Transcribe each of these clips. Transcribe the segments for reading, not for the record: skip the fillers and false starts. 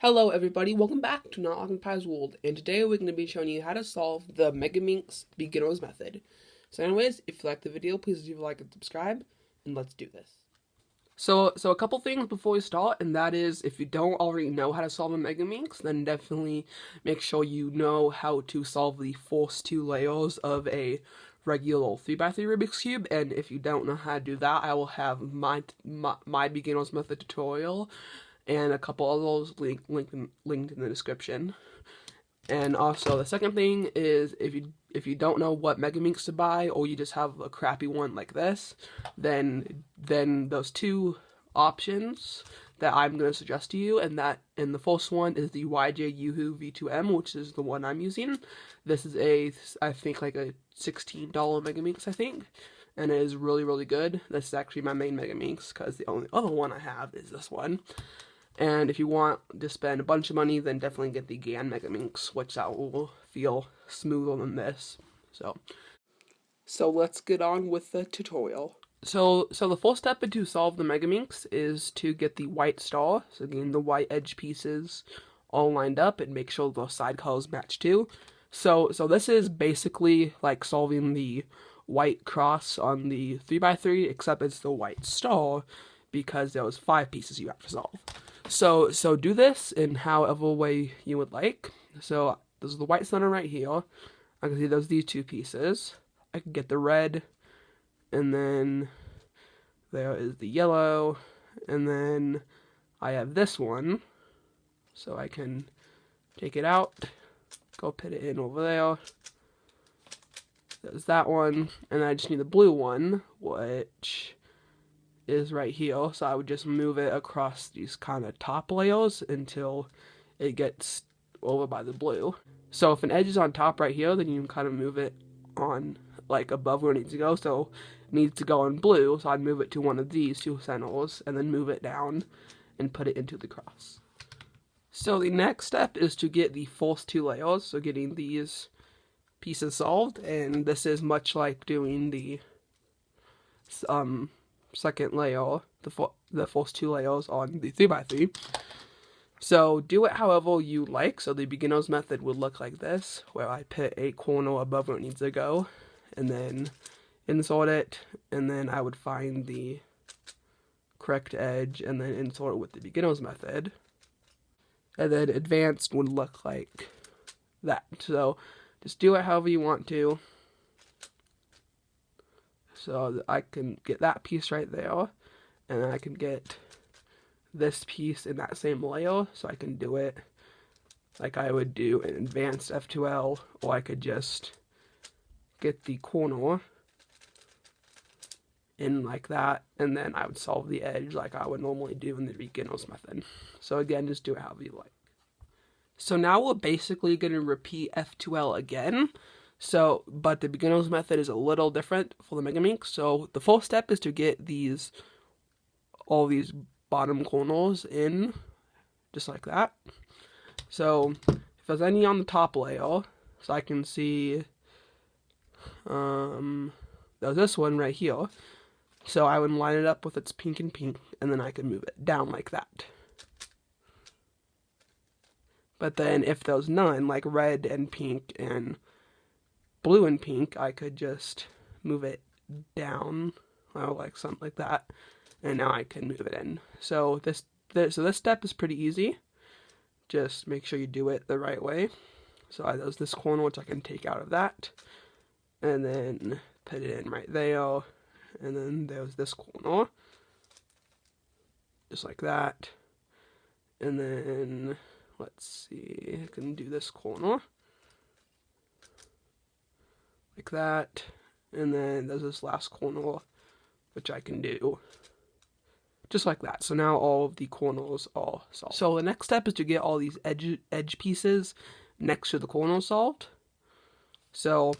Hello everybody, welcome back to Not Occupied's World, and today we're going to be showing you how to solve the Megaminx beginner's method. So anyways, if you like the video, please leave a like and subscribe, and let's do this. So a couple things before we start, and that is, if you don't already know how to solve a Megaminx, then definitely make sure you know how to solve the first two layers of a regular 3x3 Rubik's Cube, and if you don't know how to do that, I will have my beginner's method tutorial and a couple of those linked in the description. And also, the second thing is, if you don't know what Megaminx to buy, or you just have a crappy one like this, then those two options that I'm going to suggest to you, and the first one is the YJ Yoohoo V2M, which is the one I'm using. This is I think like a $16 Megaminx, I think, and it is really, really good. This is actually my main Megaminx, because the only other one I have is this one. And if you want to spend a bunch of money, then definitely get the GAN Megaminx, which that will feel smoother than this. So let's get on with the tutorial. So the first step to solve the Megaminx is to get the white star, so getting the white edge pieces all lined up and make sure the side colors match too. So this is basically like solving the white cross on the 3x3, except it's the white star, because there was 5 pieces you have to solve. So do this in however way you would like. So this is the white center right here. I can see these 2 pieces. I can get the red, and then there is the yellow, and then I have this one. So I can take it out, go put it in over there. There's that one, and I just need the blue one, which is right here, so I would just move it across these kind of top layers until it gets over by the blue. So if an edge is on top right here, then you can kind of move it on like above where it needs to go. So it needs to go on blue, so I'd move it to one of these 2 centers and then move it down and put it into the cross. So the next step is to get the first 2 layers, so getting these pieces solved, and this is much like doing the second layer, the first 2 layers on the 3x3. So do it however you like. So the beginner's method would look like this, where I put a corner above where it needs to go, and then insert it, and then I would find the correct edge, and then insert it with the beginner's method. And then advanced would look like that. So just do it however you want to. So I can get that piece right there, and then I can get this piece in that same layer, so I can do it like I would do an advanced F2L, or I could just get the corner in like that, and then I would solve the edge like I would normally do in the beginner's method. So again, just do it however you like. So now we're basically going to repeat F2L again. But the beginner's method is a little different for the Megaminx. So the first step is to get all these bottom corners in, just like that. So if there's any on the top layer, so I can see, there's this one right here. So I would line it up with its pink and pink, and then I can move it down like that. But then if there's none, like red and pink and blue and pink, I could just move it down, or like something like that, and now I can move it in. So this step is pretty easy. Just make sure you do it the right way. So there's this corner which I can take out of that, and then put it in right there, and then there's this corner, just like that, and then let's see, I can do this corner like that, and then there's this last corner which I can do just like that. So now all of the corners are solved. So the next step is to get all these edge pieces next to the corner solved. So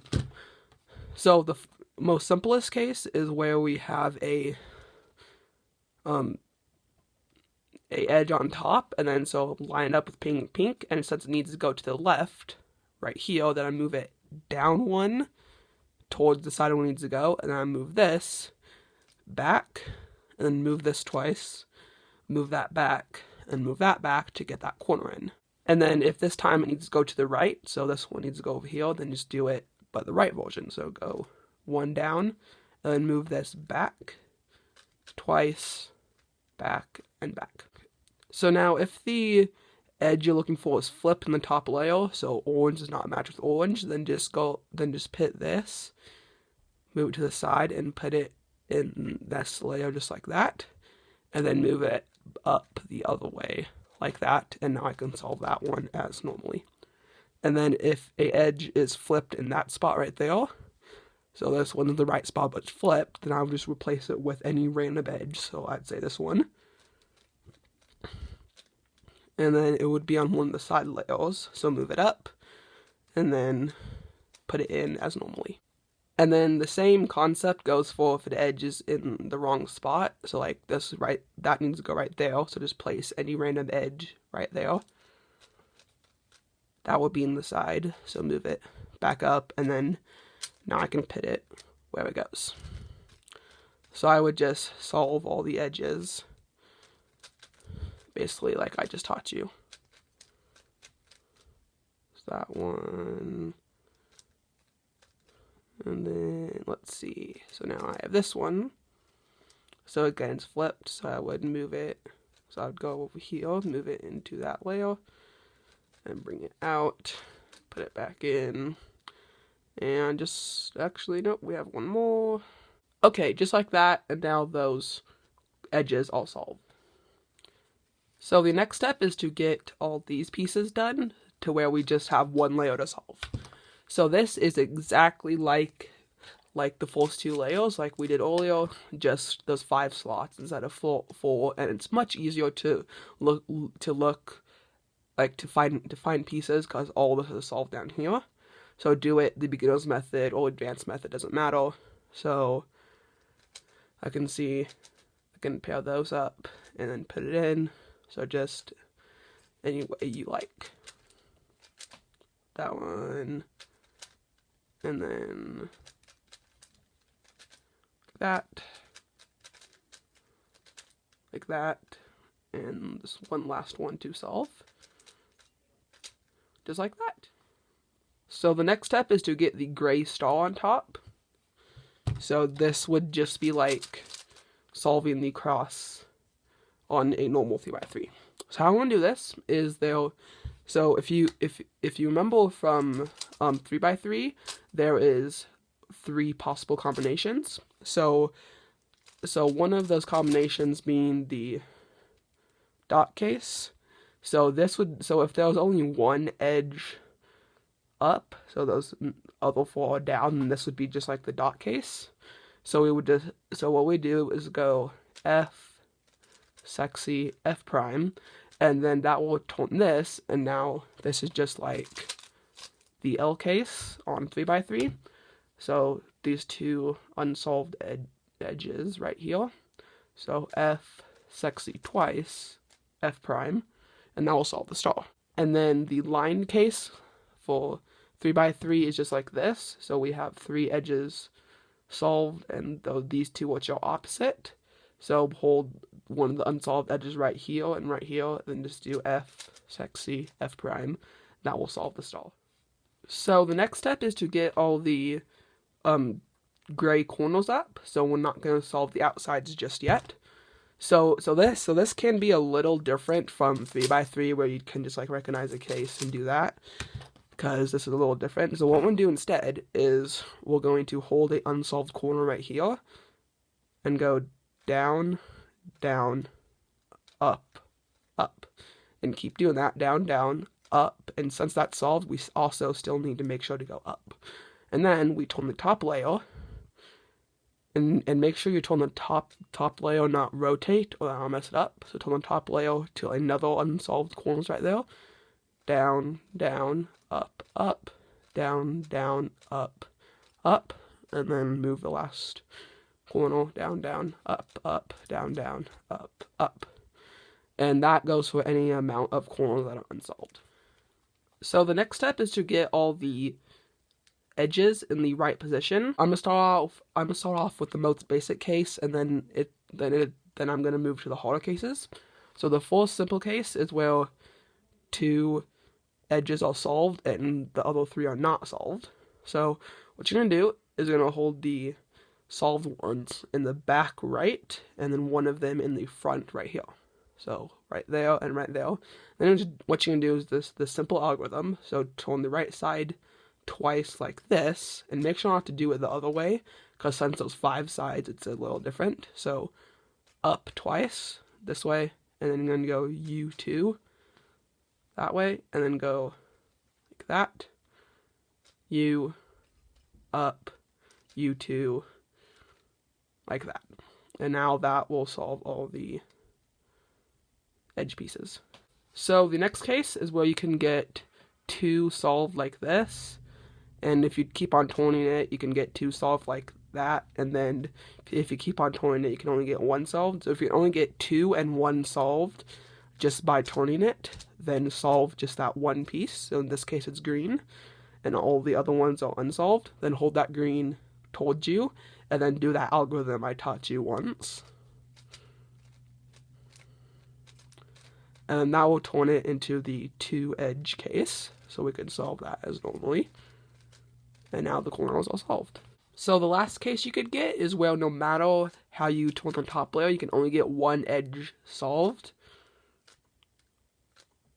the most simplest case is where we have a edge on top, and then so line it up with pink and pink, and since it needs to go to the left right here, then I move it down one towards the side where it needs to go, and then I move this back, and then move this twice, move that back, and move that back to get that corner in. And then if this time it needs to go to the right, so this one needs to go over here, then just do it by the right version. So go one down, and then move this back, twice, back, and back. So now if the edge you're looking for is flipped in the top layer, so orange does not match with orange, then just put this, move it to the side, and put it in this layer just like that, and then move it up the other way like that, and now I can solve that one as normally. And then if a edge is flipped in that spot right there, so this one's the right spot but it's flipped, then I'll just replace it with any random edge, so I'd say this one. And then it would be on one of the side layers, so move it up, and then put it in as normally. And then the same concept goes for if the edge is in the wrong spot, so like this right, that needs to go right there, so just place any random edge right there. That would be in the side, so move it back up, and then now I can put it where it goes. So I would just solve all the edges, basically like I just taught you. So that one, and then let's see, so now I have this one. So again, it's flipped, so I would move it, so I would go over here, move it into that layer, and bring it out, put it back in, and just, actually, nope, we have one more. Okay, just like that, and now those edges all solved. So the next step is to get all these pieces done to where we just have one layer to solve. So this is exactly like the first two layers, like we did earlier, just those 5 slots instead of 4, and it's much easier to find pieces because all this is solved down here. So do it the beginner's method or advanced method, doesn't matter. So I can pair those up and then put it in. So just any way you like. That one, and then like that, and this one last one to solve, just like that. So the next step is to get the gray star on top. So this would just be like solving the cross on a normal 3x3. So how I'm gonna do this is so if you remember from 3x3, there is 3 possible combinations. So one of those combinations being the dot case. So if there was only one edge up, so those other 4 are down, then this would be just like the dot case. So what we do is go F, sexy, F prime, and then that will turn this, and now this is just like the L case on 3x3. So these 2 unsolved edges right here. So F, sexy twice, F prime, and that will solve the star. And then the line case for 3x3 is just like this. So we have 3 edges solved, and these 2 which are opposite. So hold one of the unsolved edges right here, and then just do F, sexy, F prime. That will solve the star. So the next step is to get all the gray corners up. So we're not going to solve the outsides just yet. So this can be a little different from 3x3, where you can just like recognize a case and do that, because this is a little different. So what we're going to do instead is we're going to hold a unsolved corner right here and go down, down, up, up, and keep doing that, down, down, up. And since that's solved, we also still need to make sure to go up. And then we turn the top layer, and make sure you turn the top layer, not rotate, or I'll mess it up. So turn the top layer to another unsolved corners right there. Down, down, up, up, down, down, up, up, and then move the last corner, down, down, up, up, down, down, up, up. And that goes for any amount of corners that are unsolved. So the next step is to get all the edges in the right position. I'm gonna start off with the most basic case, and then I'm gonna move to the harder cases. So the first simple case is where 2 edges are solved and the other 3 are not solved. So what you're going to do is you're going to hold the solved ones in the back right, and then one of them in the front right here. So right there and right there. Then what you're going to do is this simple algorithm. So turn the right side twice like this, and make sure not to do it the other way, because since those 5 sides, it's a little different. So up twice this way, and then you're going to go U2 that way, and then go like that. U, up, U2, like that. And now that will solve all the edge pieces. So the next case is where you can get 2 solved like this, and if you keep on turning it, you can get 2 solved like that, and then if you keep on turning it, you can only get 1 solved. So if you only get 2 and 1 solved just by turning it, then solve just that one piece. So in this case it's green, and all the other ones are unsolved. Then hold that green towards you, and then do that algorithm I taught you once. And that will turn it into the 2 edge case, so we can solve that as normally. And now the corners are solved. So the last case you could get is where no matter how you turn the top layer, you can only get 1 edge solved.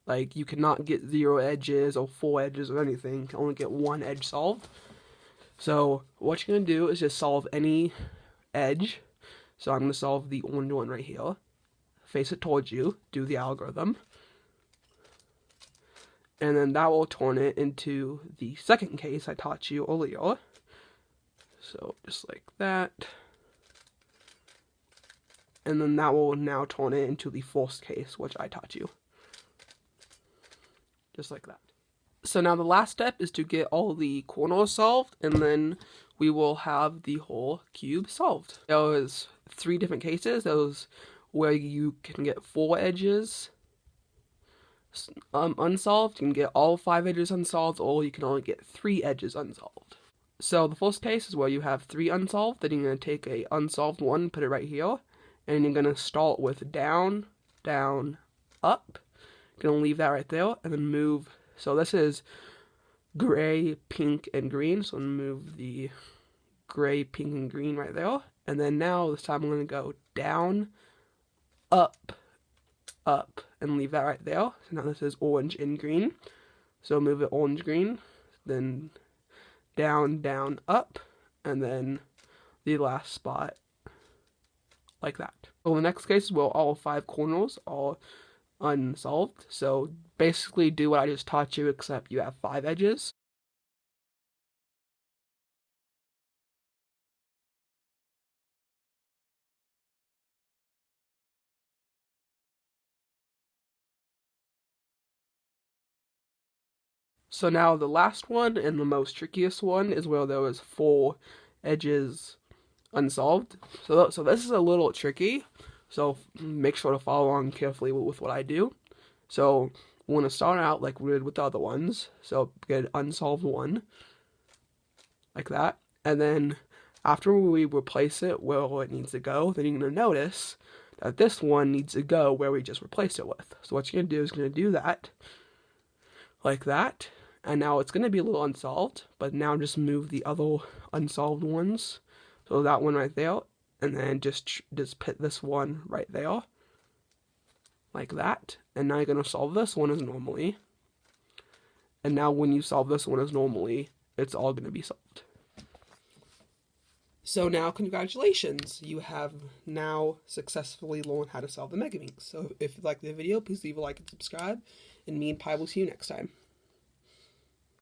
Like, you cannot get 0 edges or 4 edges or anything. You can only get 1 edge solved. So what you're going to do is just solve any edge. So I'm going to solve the orange one right here. Face it towards you. Do the algorithm. And then that will turn it into the second case I taught you earlier. So just like that. And then that will now turn it into the first case, which I taught you. Just like that. So now the last step is to get all the corners solved, and then we will have the whole cube solved. There was 3 different cases. There was where you can get 4 edges unsolved, you can get all 5 edges unsolved, or you can only get 3 edges unsolved. So the first case is where you have 3 unsolved, then you're going to take a unsolved one, put it right here, and you're going to start with down, down, up. You're going to leave that right there, and then move. So this is gray, pink, and green, so I'm going to move the gray, pink, and green right there. And then now, this time I'm going to go down, up, up, and leave that right there. So now this is orange and green. So move it orange, green, then down, down, up, and then the last spot like that. So the next case is where all 5 corners are unsolved. So basically do what I just taught you, except you have 5 edges. So now the last one and the most trickiest one is where there was 4 edges unsolved. So this is a little tricky. So make sure to follow along carefully with what I do. So we're going to start out like we did with the other ones. So get an unsolved one, like that. And then after we replace it where it needs to go, then you're going to notice that this one needs to go where we just replaced it with. So what you're going to do is going to do that, like that. And now it's going to be a little unsolved, but now just move the other unsolved ones. So that one right there, and then just put this one right there, like that. And now you're going to solve this one as normally. And now when you solve this one as normally, it's all going to be solved. So now, congratulations, you have now successfully learned how to solve the Megaminx. So if you like the video, please leave a like and subscribe, and me and Pi will see you next time.